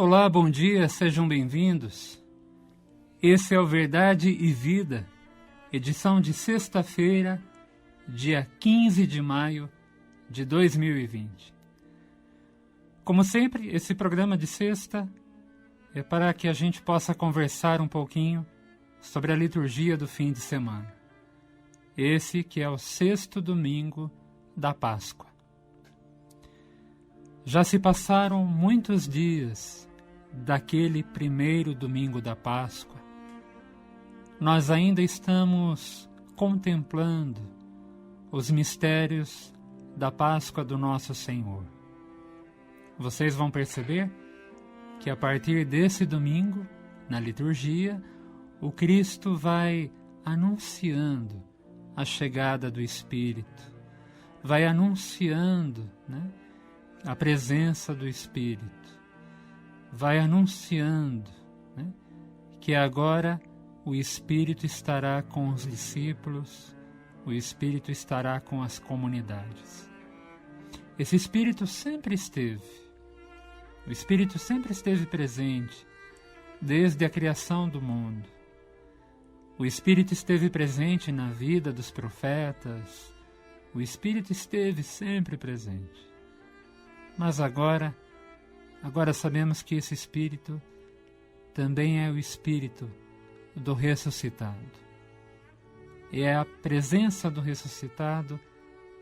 Olá, bom dia, sejam bem-vindos. Esse é o Verdade e Vida, edição de sexta-feira, dia 15 de maio de 2020. Como sempre, esse programa de sexta é para que a gente possa conversar um pouquinho sobre a liturgia do fim de semana. Esse que é o sexto domingo da Páscoa. Já se passaram muitos dias daquele primeiro domingo da Páscoa. Nós ainda estamos contemplando os mistérios da Páscoa do nosso Senhor. Vocês vão perceber que a partir desse domingo, na liturgia, o Cristo vai anunciando a chegada do Espírito, vai anunciando, a presença do Espírito, vai anunciando, que agora o Espírito estará com os discípulos, o Espírito estará com as comunidades. Esse Espírito sempre esteve, o Espírito sempre esteve presente, desde a criação do mundo. O Espírito esteve presente na vida dos profetas, o Espírito esteve sempre presente. Mas agora sabemos que esse Espírito também é o Espírito do ressuscitado. E é a presença do ressuscitado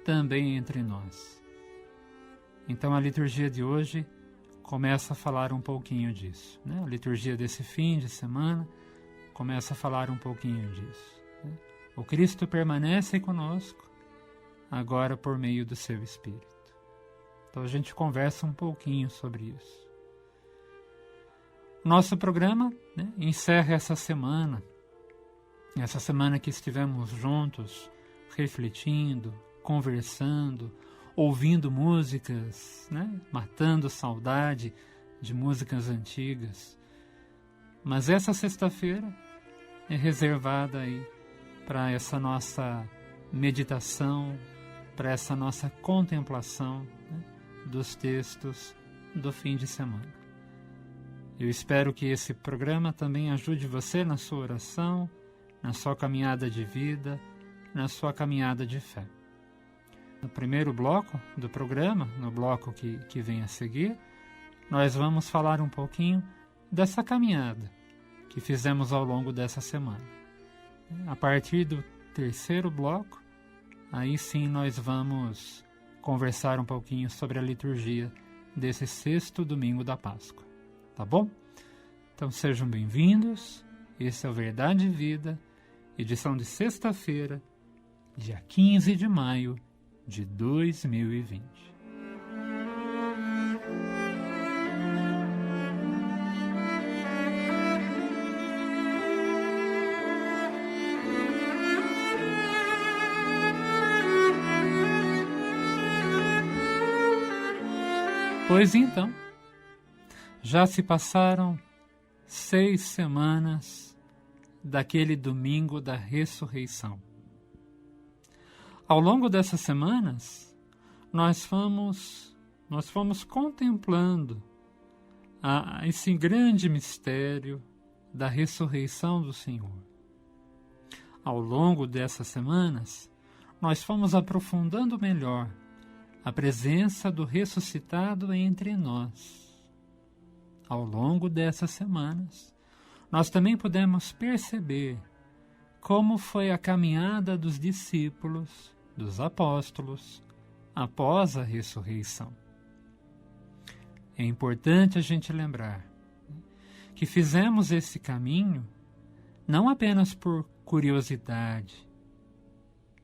também entre nós. Então a liturgia de hoje começa a falar um pouquinho disso. A liturgia desse fim de semana começa a falar um pouquinho disso. O Cristo permanece conosco, agora por meio do seu Espírito. Então a gente conversa um pouquinho sobre isso. Nosso programa encerra essa semana que estivemos juntos, refletindo, conversando, ouvindo músicas, matando saudade de músicas antigas. Mas essa sexta-feira é reservada aí para essa nossa meditação, para essa nossa contemplação dos textos do fim de semana. Eu espero que esse programa também ajude você na sua oração, na sua caminhada de vida, na sua caminhada de fé. No primeiro bloco do programa, no bloco que vem a seguir, nós vamos falar um pouquinho dessa caminhada que fizemos ao longo dessa semana. A partir do terceiro bloco, aí sim nós vamos conversar um pouquinho sobre a liturgia desse sexto domingo da Páscoa. Tá bom? Então sejam bem-vindos. Esse é o Verdade e Vida, edição de sexta-feira, dia 15 de maio de 2020. Pois então, já se passaram 6 semanas daquele domingo da ressurreição. Ao longo dessas semanas, nós fomos contemplando esse grande mistério da ressurreição do Senhor. Ao longo dessas semanas, nós fomos aprofundando melhor a presença do ressuscitado entre nós. Ao longo dessas semanas, nós também pudemos perceber como foi a caminhada dos discípulos, dos apóstolos, após a ressurreição. É importante a gente lembrar que fizemos esse caminho não apenas por curiosidade.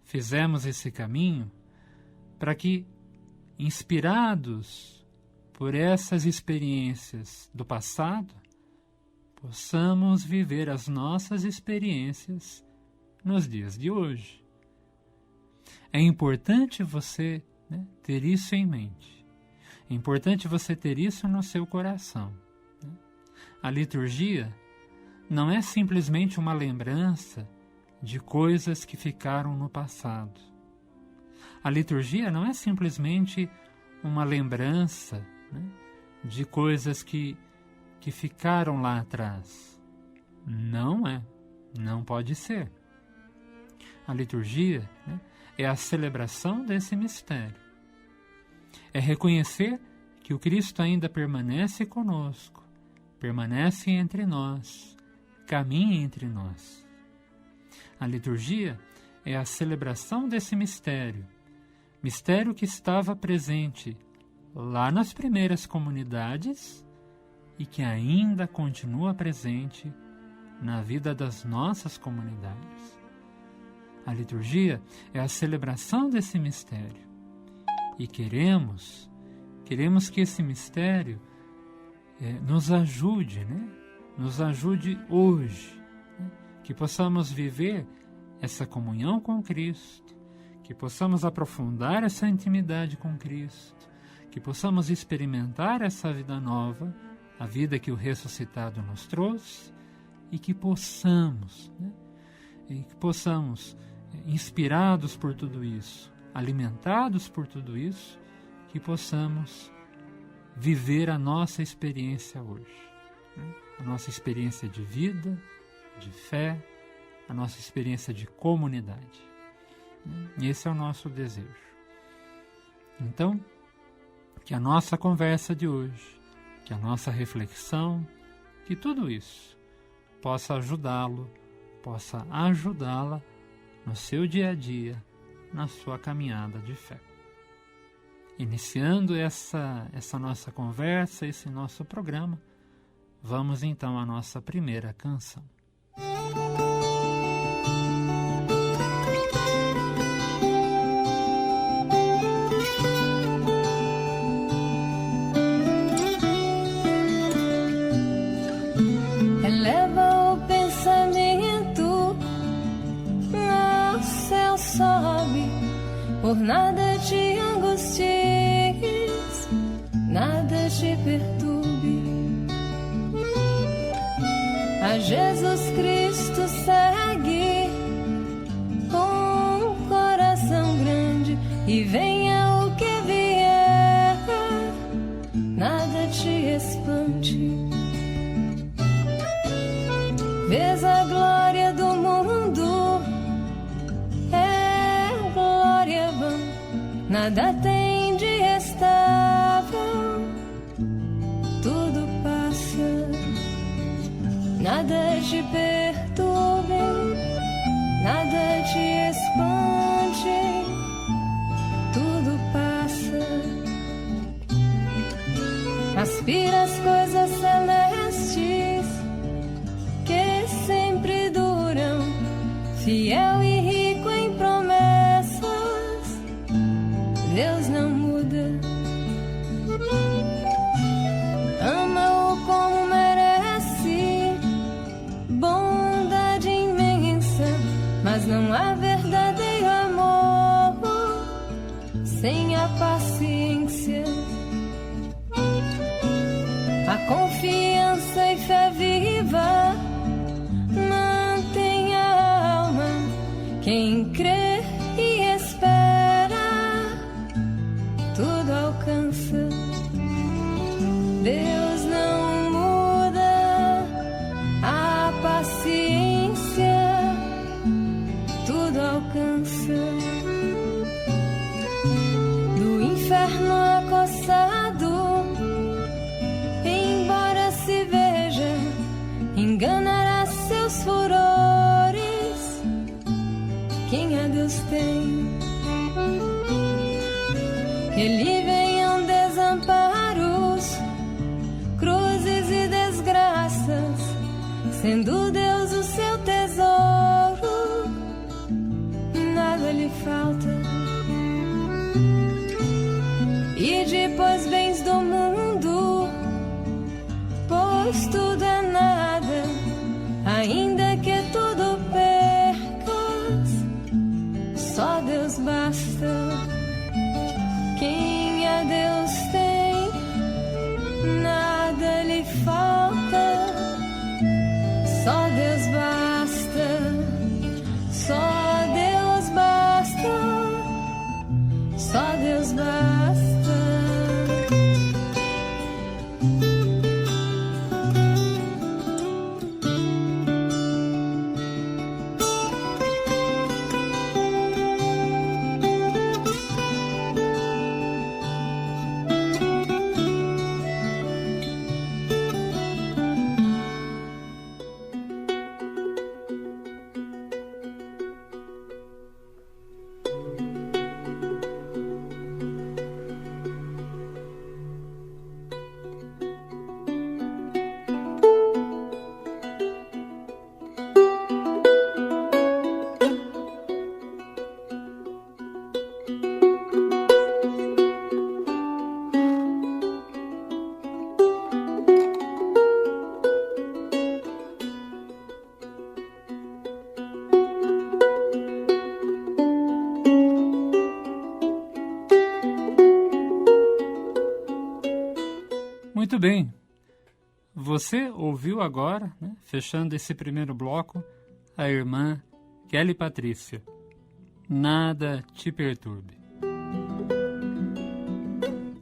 Fizemos esse caminho para que, inspirados por essas experiências do passado, possamos viver as nossas experiências nos dias de hoje. É importante você ter isso em mente. É importante você ter isso no seu coração. A liturgia não é simplesmente uma lembrança de coisas que ficaram no passado. A liturgia não é simplesmente uma lembrança de coisas que que ficaram lá atrás. Não é, não pode ser. A liturgia, né, é a celebração desse mistério. É reconhecer que o Cristo ainda permanece conosco, permanece entre nós, caminha entre nós. A liturgia é a celebração desse mistério, mistério que estava presente lá nas primeiras comunidades e que ainda continua presente na vida das nossas comunidades. A liturgia é a celebração desse mistério e queremos que esse mistério nos ajude, né? Nos ajude hoje, né? Que possamos viver essa comunhão com Cristo, que possamos aprofundar essa intimidade com Cristo, que possamos experimentar essa vida nova, a vida que o ressuscitado nos trouxe, e que possamos, né? Inspirados por tudo isso, alimentados por tudo isso, que possamos viver a nossa experiência hoje, né? A nossa experiência de vida, de fé, a nossa experiência de comunidade. E esse é o nosso desejo. Então, que a nossa conversa de hoje, que a nossa reflexão, que tudo isso possa ajudá-lo, possa ajudá-la no seu dia a dia, na sua caminhada de fé. Iniciando essa nossa conversa, esse nosso programa, vamos então à nossa primeira canção. Eleva o pensamento, ao céu sobe, por nada te angusties, nada te perturbe. A Jesus Cristo segue com um coração grande e venha o que vier, nada te espante. Vês a glória do mundo, é glória vã, nada tem de estável, tudo passa, nada te perturbe, nada te espante, tudo passa. Aspira as coisas celestes que sempre duram, fiel e rico em promessas, Deus não muda. Ama-o como merece, bondade imensa, mas não há verdadeiro amor sem a paciência. A confiança e fé viva mantém a alma. Quem crê e espera, tudo alcança. Deus não muda, a paciência tudo alcança. Do inferno acossado, embora se veja, enganará seus furores. Quem a Deus tem, ele venham desamparos, cruzes e desgraças, sendo Deus o seu tesouro, nada lhe falta. E depois bens do mundo, pois tudo é nada, ainda que tudo percas, só Deus basta. Quem Muito bem. Você ouviu agora, né, fechando esse primeiro bloco, a irmã Kelly Patrícia. Nada te perturbe.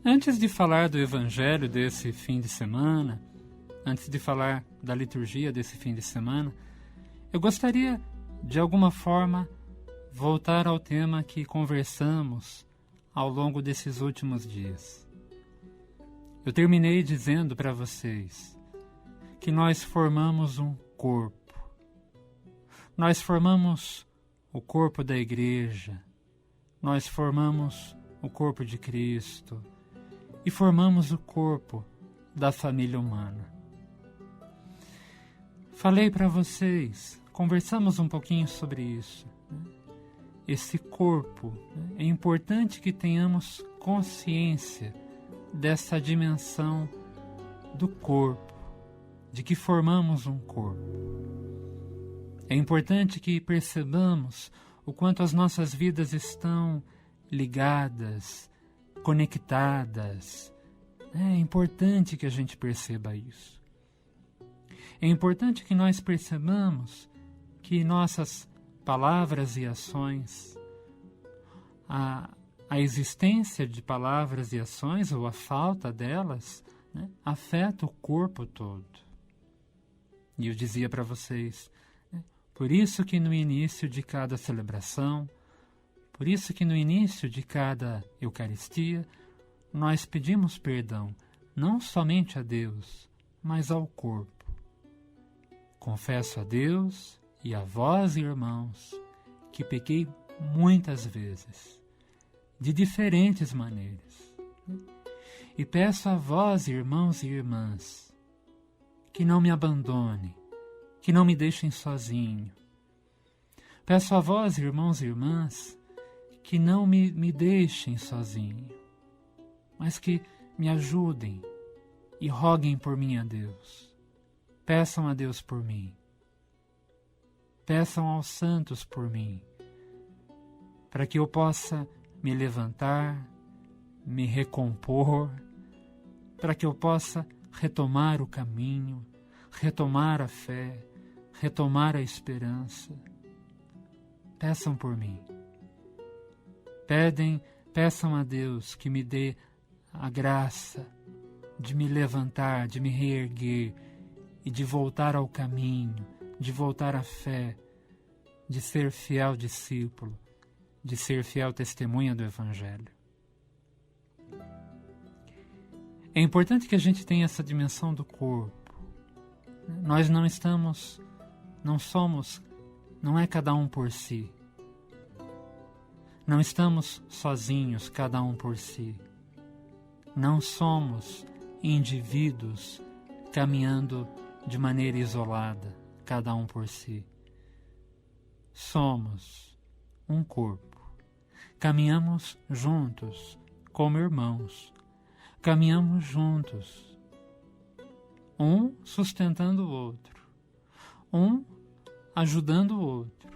Antes de falar do evangelho desse fim de semana, antes de falar da liturgia desse fim de semana, eu gostaria, de alguma forma, voltar ao tema que conversamos ao longo desses últimos dias. Eu terminei dizendo para vocês que nós formamos um corpo. Nós formamos o corpo da igreja, nós formamos o corpo de Cristo e formamos o corpo da família humana. Falei para vocês, conversamos um pouquinho sobre isso. Esse corpo, é importante que tenhamos consciência dessa dimensão do corpo, de que formamos um corpo. É importante que percebamos o quanto as nossas vidas estão ligadas, conectadas. É importante que a gente perceba isso. É importante que nós percebamos que nossas palavras e ações, a existência de palavras e ações, ou a falta delas, né, afeta o corpo todo. E eu dizia para vocês, por isso que no início de cada celebração, por isso que no início de cada Eucaristia, nós pedimos perdão, não somente a Deus, mas ao corpo. Confesso a Deus e a vós, irmãos, que pequei muitas vezes, de diferentes maneiras. E peço a vós, irmãos e irmãs, que não me abandone, que não me deixem sozinho. Peço a vós, irmãos e irmãs, que não me deixem sozinho, mas que me ajudem e roguem por mim a Deus. Peçam a Deus por mim. Peçam aos santos por mim, para que eu possa me levantar, me recompor, para que eu possa retomar o caminho, retomar a fé, retomar a esperança. Peçam por mim. Peçam a Deus que me dê a graça de me levantar, de me reerguer e de voltar ao caminho, de voltar à fé, de ser fiel discípulo, de ser fiel testemunha do Evangelho. É importante que a gente tenha essa dimensão do corpo. Nós não é cada um por si. Não estamos sozinhos, cada um por si. Não somos indivíduos caminhando de maneira isolada, cada um por si. Somos um corpo. Caminhamos juntos, como irmãos. Caminhamos juntos, um sustentando o outro, um ajudando o outro,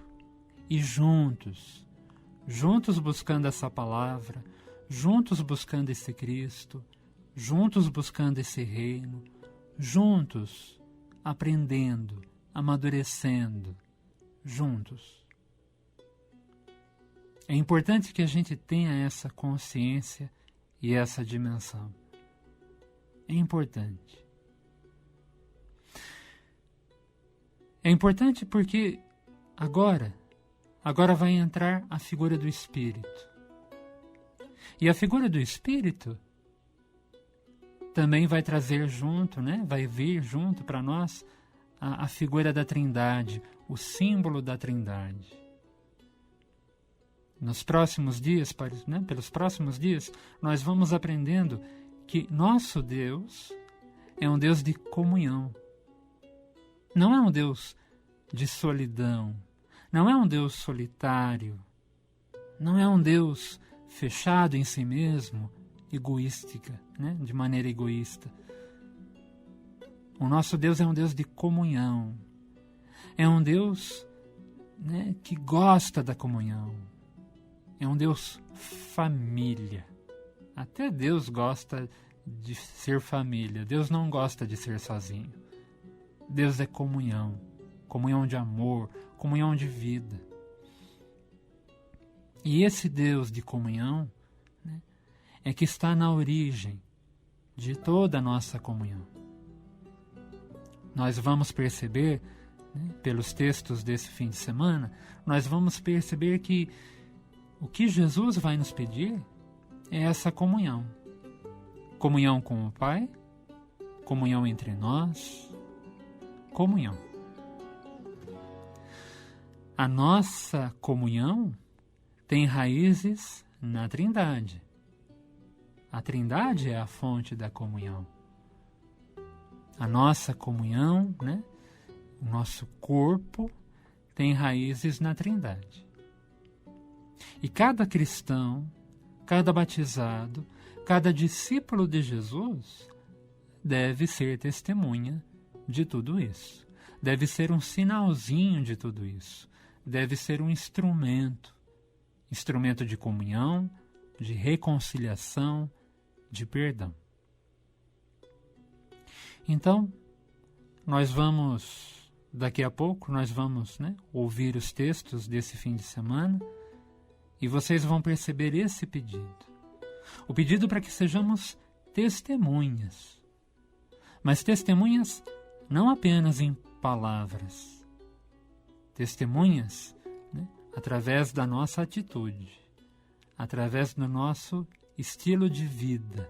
e juntos buscando essa palavra, juntos buscando esse Cristo, juntos buscando esse reino, juntos aprendendo, amadurecendo, juntos. É importante que a gente tenha essa consciência e essa dimensão. É importante. É importante porque agora vai entrar a figura do Espírito. E a figura do Espírito também vai trazer junto, vai vir junto para nós a figura da Trindade, o símbolo da Trindade. Nos próximos dias, pelos próximos dias, nós vamos aprendendo que nosso Deus é um Deus de comunhão. Não é um Deus de solidão. Não é um Deus solitário. Não é um Deus fechado em si mesmo, egoística, de maneira egoísta. O nosso Deus é um Deus de comunhão. É um Deus que gosta da comunhão. É um Deus família. Até Deus gosta de ser família. Deus não gosta de ser sozinho. Deus é comunhão, comunhão de amor, comunhão de vida. E esse Deus de comunhão, né, é que está na origem de toda a nossa comunhão. Nós vamos perceber, né, pelos textos desse fim de semana, nós vamos perceber que o que Jesus vai nos pedir é essa comunhão. Comunhão com o Pai, comunhão entre nós, comunhão. A nossa comunhão tem raízes na Trindade. A Trindade é a fonte da comunhão. A nossa comunhão, né, o nosso corpo, tem raízes na Trindade. E cada cristão, cada batizado, cada discípulo de Jesus deve ser testemunha de tudo isso. Deve ser um sinalzinho de tudo isso. Deve ser um instrumento de comunhão, de reconciliação, de perdão. Então, daqui a pouco, nós vamos, né, ouvir os textos desse fim de semana e vocês vão perceber esse pedido. O pedido para que sejamos testemunhas. Mas testemunhas não apenas em palavras. Testemunhas, né, através da nossa atitude, através do nosso estilo de vida.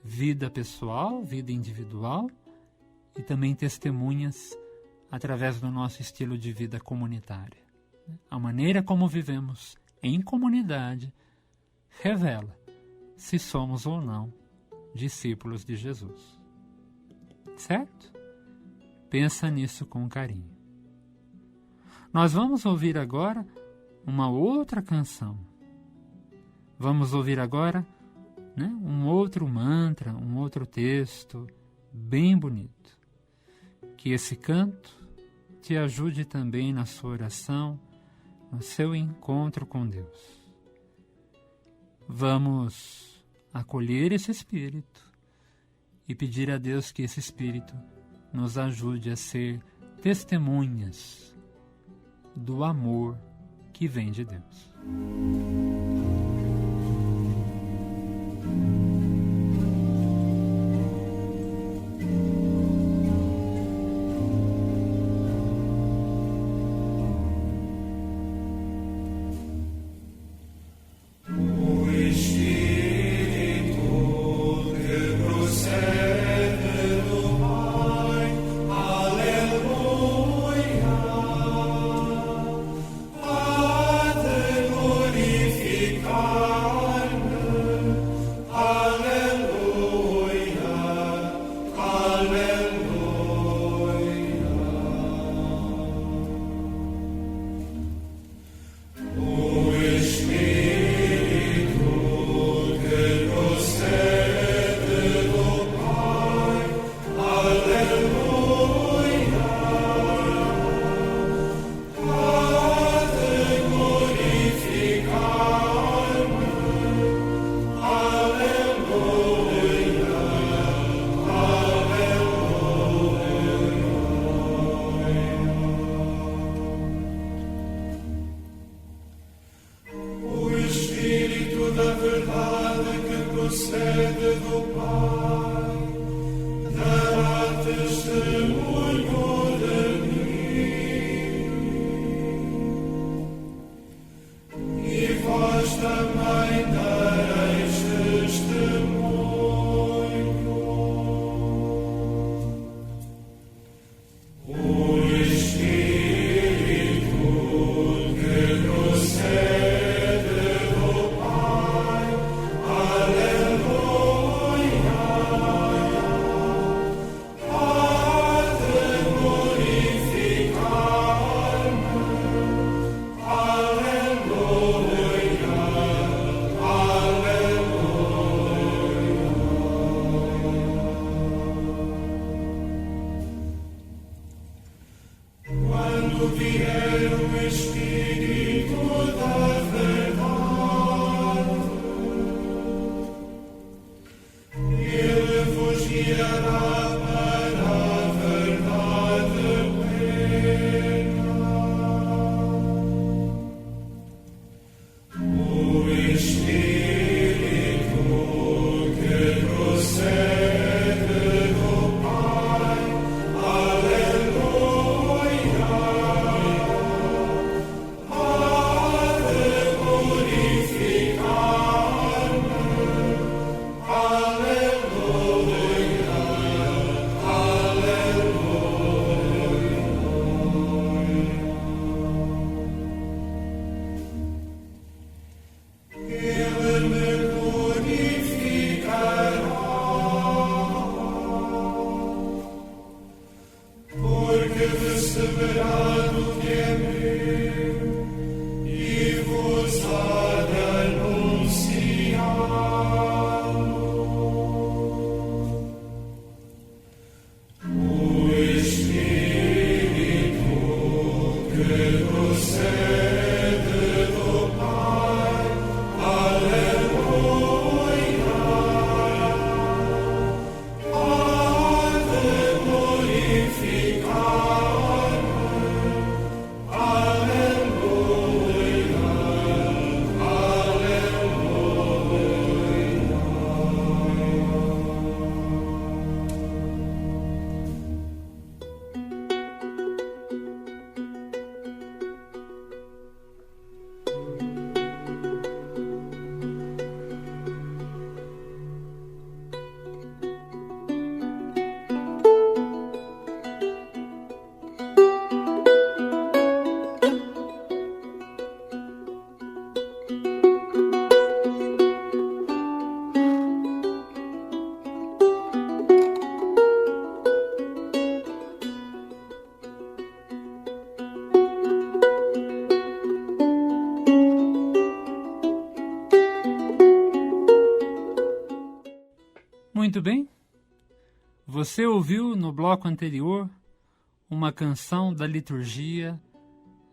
Vida pessoal, vida individual e também testemunhas através do nosso estilo de vida comunitária. A maneira como vivemos em comunidade revela se somos ou não discípulos de Jesus. Certo? Pensa nisso com carinho. Nós vamos ouvir agora uma outra canção. Vamos ouvir agora, né, um outro mantra, um outro texto bem bonito. Que esse canto te ajude também na sua oração, no seu encontro com Deus. Vamos acolher esse Espírito e pedir a Deus que esse Espírito nos ajude a ser testemunhas do amor que vem de Deus. Glorifica Muito bem, você ouviu no bloco anterior uma canção da liturgia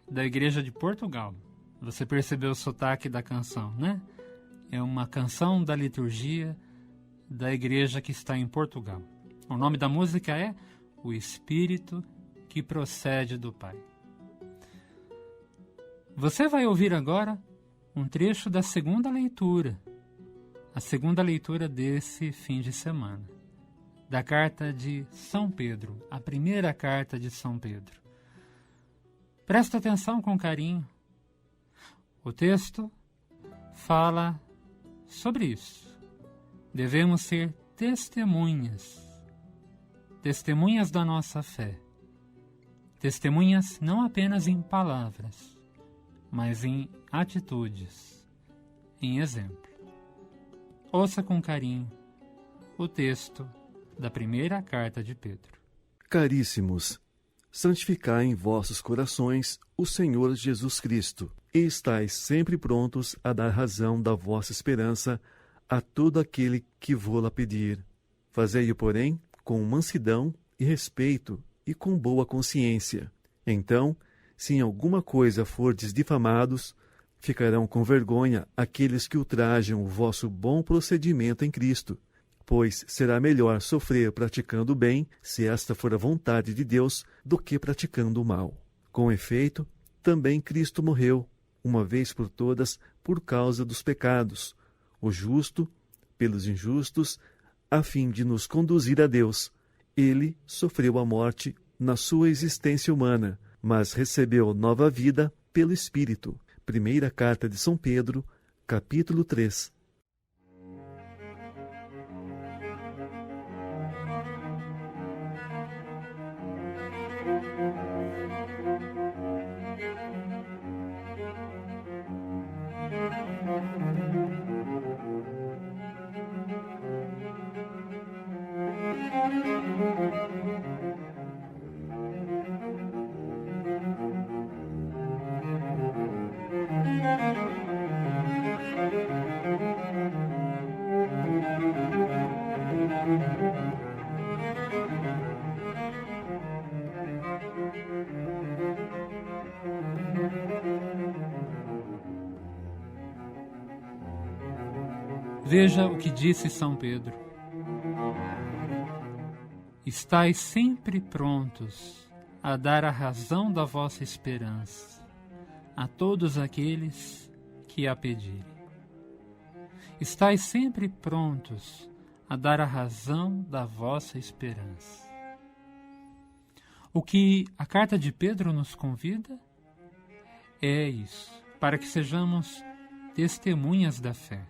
da Igreja de Portugal. Você percebeu o sotaque da canção, né? É uma canção da liturgia da igreja que está em Portugal. O nome da música é O Espírito que Procede do Pai. Você vai ouvir agora um trecho da segunda leitura, a segunda leitura desse fim de semana, da carta de São Pedro, a primeira carta de São Pedro. Presta atenção com carinho. O texto fala sobre isso. Devemos ser testemunhas da nossa fé. Testemunhas não apenas em palavras, mas em atitudes, em exemplo. Ouça com carinho o texto da primeira carta de Pedro. Caríssimos, santificai em vossos corações o Senhor Jesus Cristo, e estais sempre prontos a dar razão da vossa esperança a todo aquele que vô-la pedir. Fazei-o, porém, com mansidão e respeito e com boa consciência. Então, se em alguma coisa fordes difamados, ficarão com vergonha aqueles que ultrajam o vosso bom procedimento em Cristo, pois será melhor sofrer praticando o bem, se esta for a vontade de Deus, do que praticando o mal. Com efeito, também Cristo morreu, uma vez por todas, por causa dos pecados, o justo pelos injustos, a fim de nos conduzir a Deus. Ele sofreu a morte na sua existência humana, mas recebeu nova vida pelo Espírito. Primeira carta de São Pedro, capítulo 3. Veja o que disse São Pedro. estais sempre prontos a dar a razão da vossa esperança a todos aqueles que a pedirem. Estais sempre prontos a dar a razão da vossa esperança. O que a carta de Pedro nos convida é isso, para que sejamos testemunhas da fé.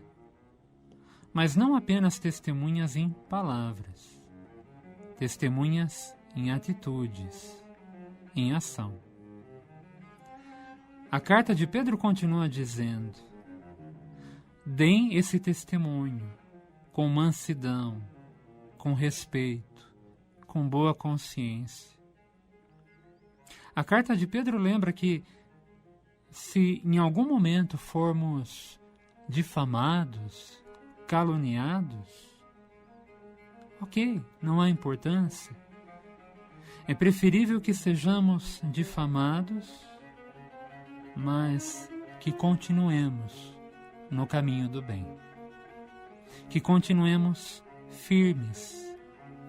Mas não apenas testemunhas em palavras, testemunhas em atitudes, em ação. A carta de Pedro continua dizendo: deem esse testemunho com mansidão, com respeito, com boa consciência. A carta de Pedro lembra que, se em algum momento formos difamados, caluniados, ok, não há importância. É preferível que sejamos difamados, mas que continuemos no caminho do bem. Que continuemos firmes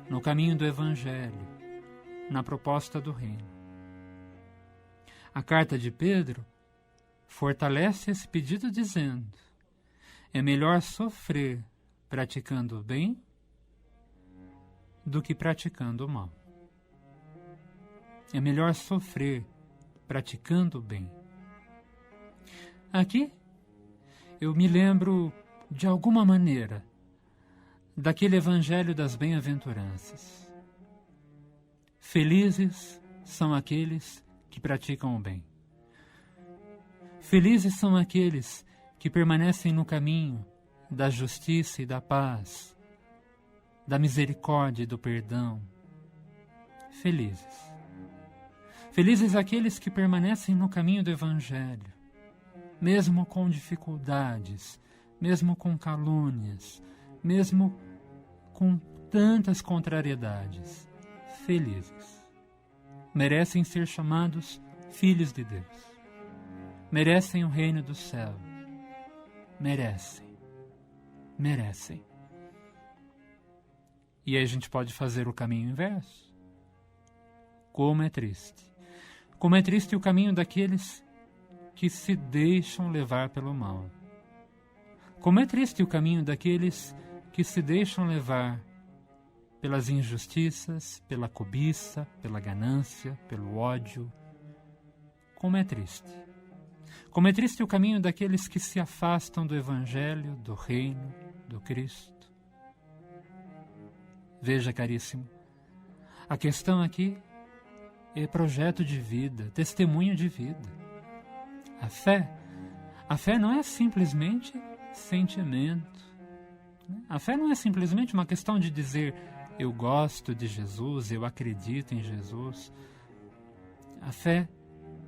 no caminho do Evangelho, na proposta do Reino. A carta de Pedro fortalece esse pedido dizendo: é melhor sofrer praticando o bem do que praticando o mal. É melhor sofrer praticando o bem. Aqui eu me lembro, de alguma maneira, daquele Evangelho das Bem-aventuranças. Felizes são aqueles que praticam o bem. Felizes são aqueles que permanecem no caminho da justiça e da paz, da misericórdia e do perdão. Felizes. Felizes aqueles que permanecem no caminho do Evangelho, mesmo com dificuldades, mesmo com calúnias, mesmo com tantas contrariedades. Felizes. Merecem ser chamados filhos de Deus. Merecem o reino do céu. Merecem. Merecem. E aí a gente pode fazer o caminho inverso. Como é triste. Como é triste o caminho daqueles que se deixam levar pelo mal. Como é triste o caminho daqueles que se deixam levar pelas injustiças, pela cobiça, pela ganância, pelo ódio. Como é triste. Como é triste o caminho daqueles que se afastam do Evangelho, do Reino, do Cristo. Veja, caríssimo, a questão aqui é projeto de vida, testemunho de vida. A fé não é simplesmente sentimento. A fé não é simplesmente uma questão de dizer eu gosto de Jesus, eu acredito em Jesus. A fé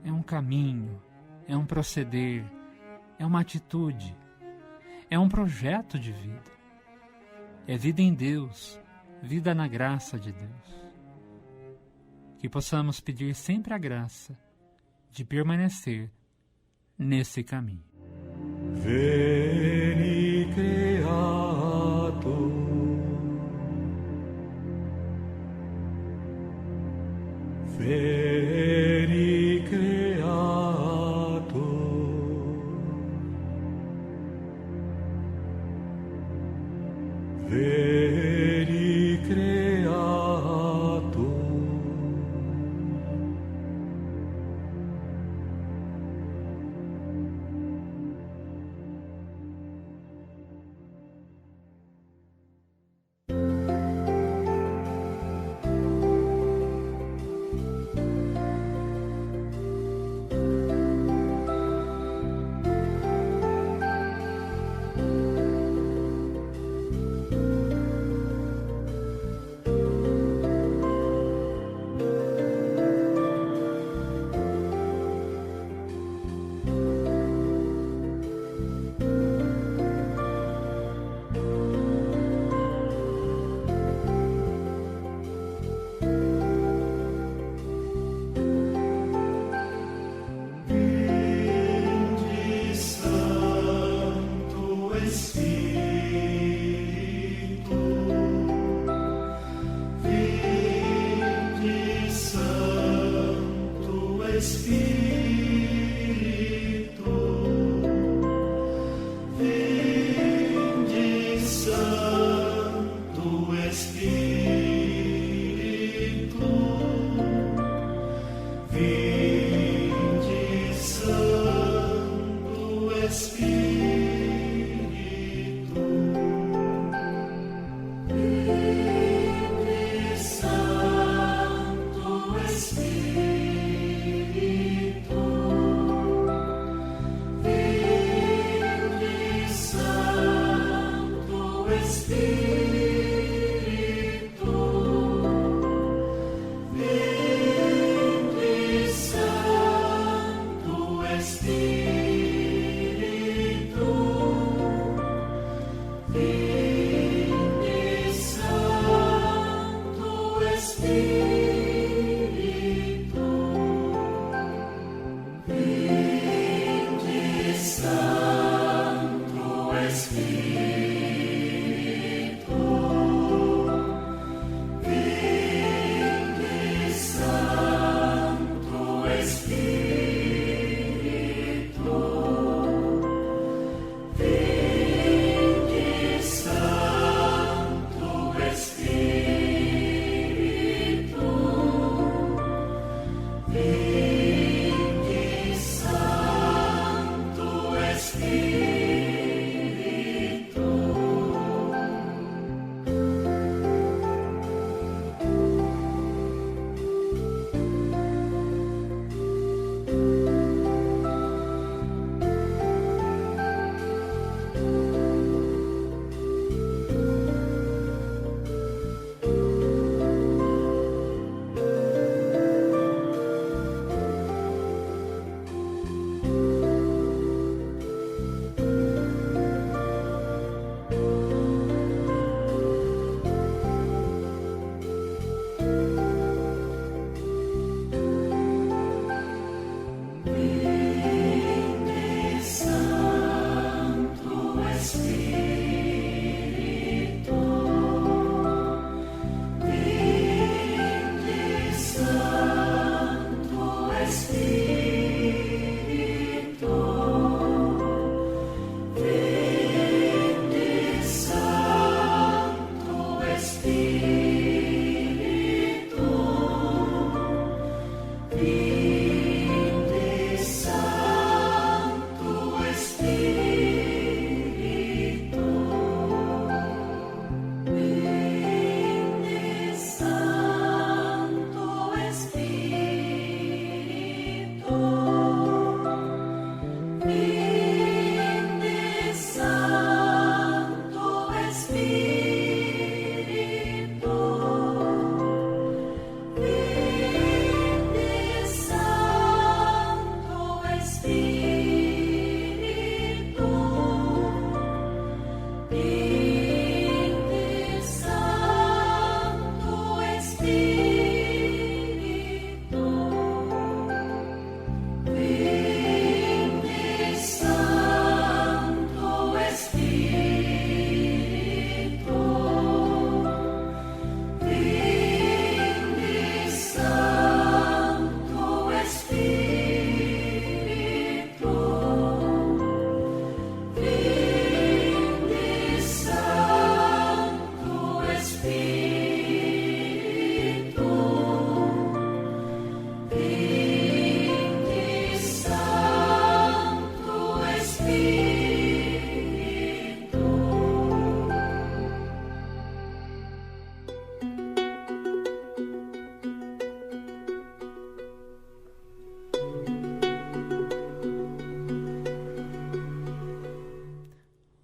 é um caminho, é um proceder, é uma atitude, é um projeto de vida. É vida em Deus, vida na graça de Deus. Que possamos pedir sempre a graça de permanecer nesse caminho. Veni Creator, Veni Creator, Veni Creator.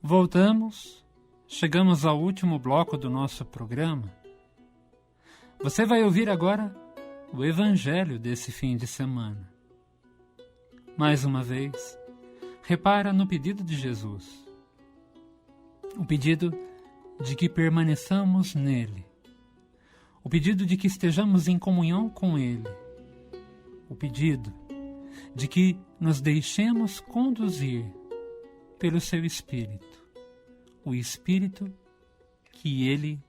Voltamos, chegamos ao último bloco do nosso programa. Você vai ouvir agora o Evangelho desse fim de semana. Mais uma vez, repara no pedido de Jesus. O pedido de que permaneçamos nele. O pedido de que estejamos em comunhão com ele. O pedido de que nos deixemos conduzir pelo seu Espírito. O Espírito que ele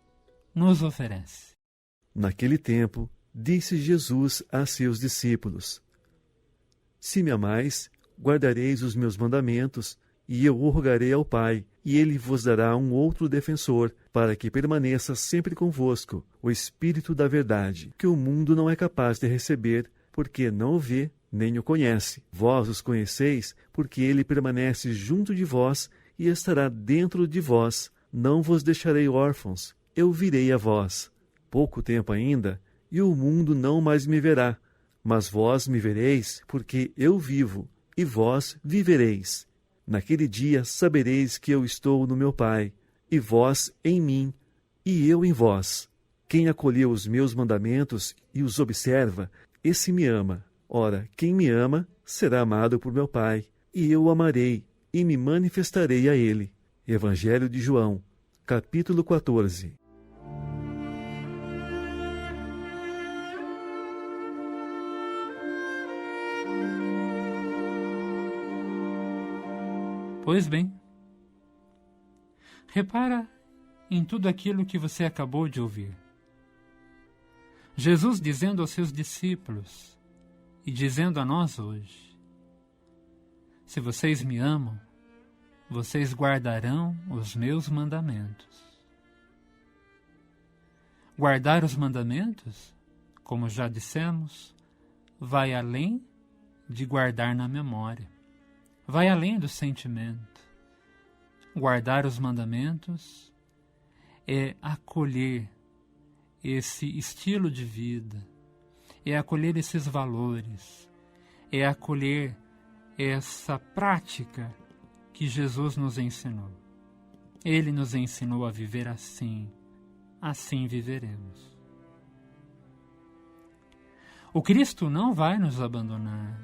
nos oferece. Naquele tempo, disse Jesus a seus discípulos: Se me amais, guardareis os meus mandamentos, e eu o rogarei ao Pai, e ele vos dará um outro defensor, para que permaneça sempre convosco, o Espírito da verdade, que o mundo não é capaz de receber, porque não o vê, nem o conhece. Vós os conheceis, porque ele permanece junto de vós e estará dentro de vós. Não vos deixarei órfãos, eu virei a vós. Pouco tempo ainda, e o mundo não mais me verá, mas vós me vereis, porque eu vivo, e vós vivereis. Naquele dia sabereis que eu estou no meu Pai, e vós em mim, e eu em vós. Quem acolheu os meus mandamentos e os observa, esse me ama. Ora, quem me ama, será amado por meu Pai, e eu o amarei, e me manifestarei a ele. Evangelho de João, capítulo 14. Pois bem, repara em tudo aquilo que você acabou de ouvir. Jesus dizendo aos seus discípulos e dizendo a nós hoje: se vocês me amam, vocês guardarão os meus mandamentos. Guardar os mandamentos, como já dissemos, vai além de guardar na memória. Vai além do sentimento. Guardar os mandamentos é acolher esse estilo de vida, é acolher esses valores, é acolher essa prática que Jesus nos ensinou. Ele nos ensinou a viver assim, assim viveremos. O Cristo não vai nos abandonar,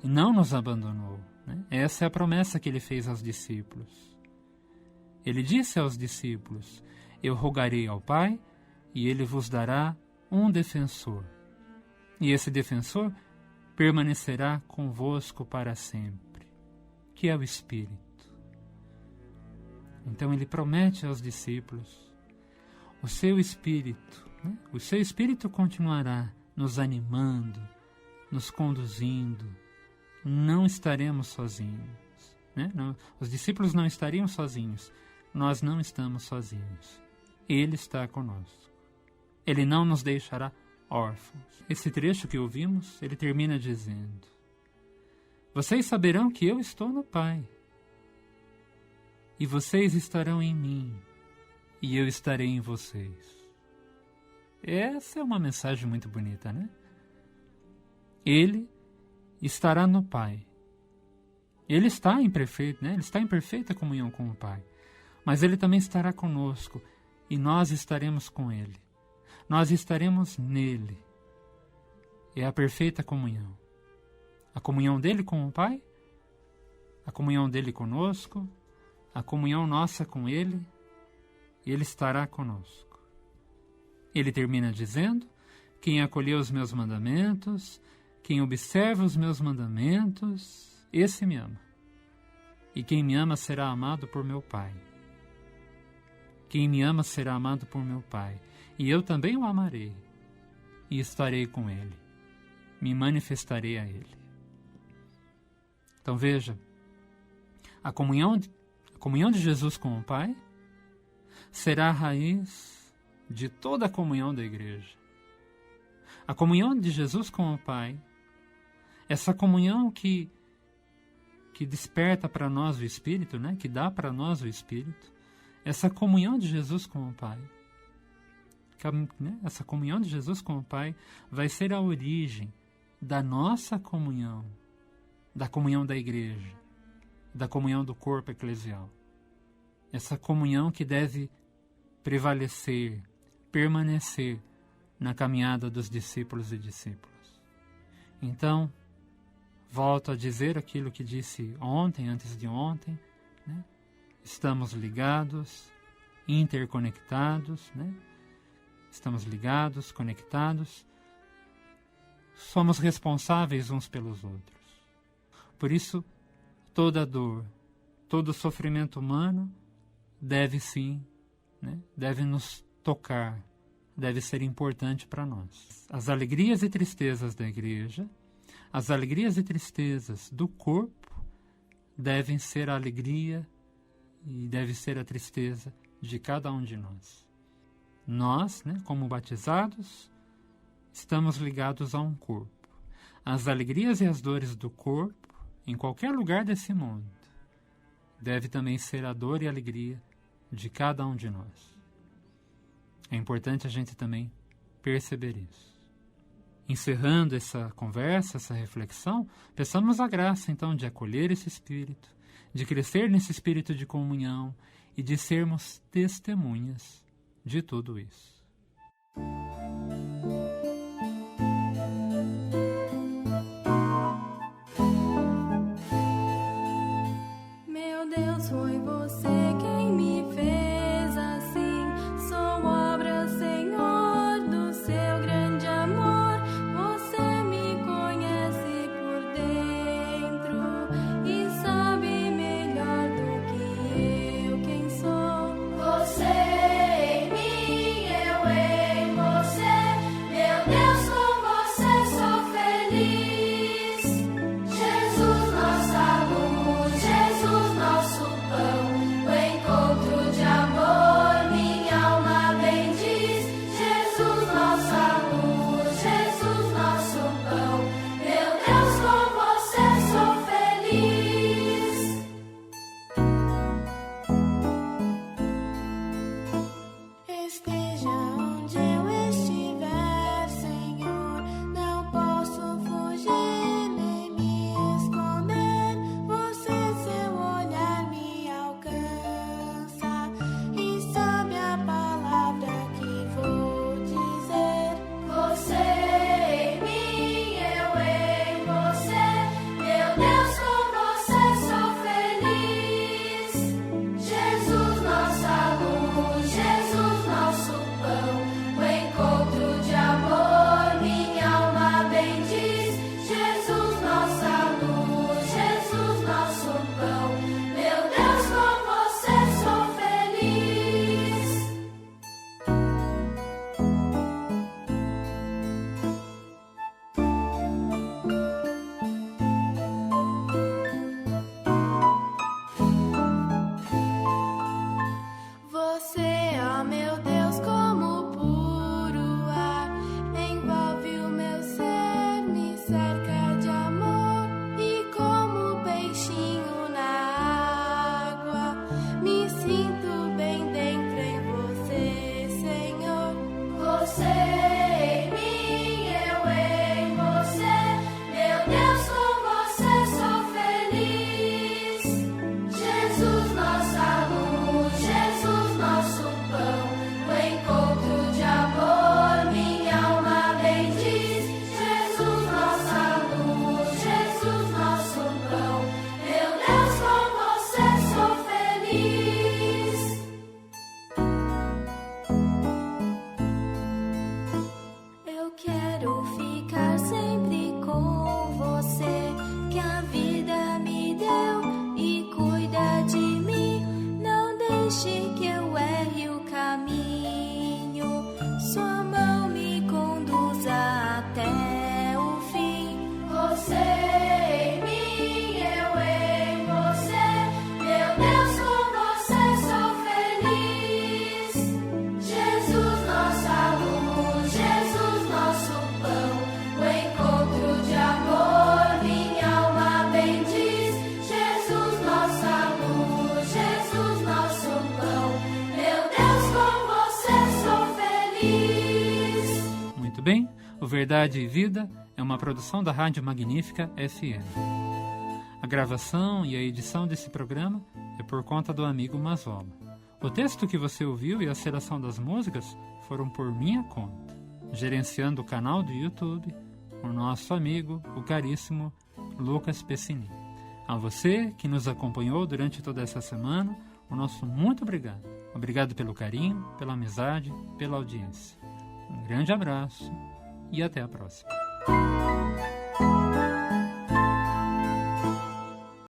não nos abandonou, né? Essa é a promessa que ele fez aos discípulos. Ele disse aos discípulos: eu rogarei ao Pai e ele vos dará um defensor. E esse defensor permanecerá convosco para sempre, que é o Espírito. Então ele promete aos discípulos: o seu Espírito, né? O seu Espírito continuará nos animando, nos conduzindo. Não estaremos sozinhos, né? Não, os discípulos não estariam sozinhos. Nós não estamos sozinhos. Ele está conosco. Ele não nos deixará órfãos. Esse trecho que ouvimos, ele termina dizendo: vocês saberão que eu estou no Pai, e vocês estarão em mim, e eu estarei em vocês. Essa é uma mensagem muito bonita, né? Ele estará no Pai. Ele está em perfeito, né? Ele está em perfeita comunhão com o Pai. Mas ele também estará conosco, e nós estaremos com ele. Nós estaremos nele. É a perfeita comunhão. A comunhão dele com o Pai, a comunhão dele conosco, a comunhão nossa com ele, e ele estará conosco. Ele termina dizendo: quem acolheu os meus mandamentos, quem observa os meus mandamentos, esse me ama. E quem me ama será amado por meu Pai. Quem me ama será amado por meu Pai. E eu também o amarei, e estarei com ele. Me manifestarei a ele. Então veja, a comunhão de Jesus com o Pai será a raiz de toda a comunhão da igreja. A comunhão de Jesus com o Pai, essa comunhão que desperta para nós o Espírito, né? Que dá para nós o Espírito, essa comunhão de Jesus com o Pai, essa comunhão de Jesus com o Pai vai ser a origem da nossa comunhão, da comunhão da igreja, da comunhão do corpo eclesial. Essa comunhão que deve prevalecer, permanecer na caminhada dos discípulos e discípulas. Então, volto a dizer aquilo que disse ontem, antes de ontem, né? Estamos ligados, interconectados, né? Estamos ligados, conectados. Somos responsáveis uns pelos outros. Por isso, toda dor, todo sofrimento humano deve sim, né? Deve nos tocar, deve ser importante para nós. As alegrias e tristezas da igreja, as alegrias e tristezas do corpo devem ser a alegria e deve ser a tristeza de cada um de nós. Nós, né, como batizados, estamos ligados a um corpo. As alegrias e as dores do corpo, em qualquer lugar desse mundo, deve também ser a dor e a alegria de cada um de nós. É importante a gente também perceber isso. Encerrando essa conversa, essa reflexão, peçamos a graça, então, de acolher esse espírito, de crescer nesse espírito de comunhão e de sermos testemunhas de tudo isso. Meu Deus, foi você quem me fez assim. Sou obra, Senhor, do seu grande amor. Você me conhece por dentro e sabe melhor do bem? O Verdade e Vida é uma produção da Rádio Magnífica FM. A gravação e a edição desse programa é por conta do amigo Mazola. O texto que você ouviu e a seleção das músicas foram por minha conta. Gerenciando o canal do YouTube, o nosso amigo, o caríssimo Lucas Pessini. A você que nos acompanhou durante toda essa semana, o nosso muito obrigado. Obrigado pelo carinho, pela amizade, pela audiência. Um grande abraço e até a próxima.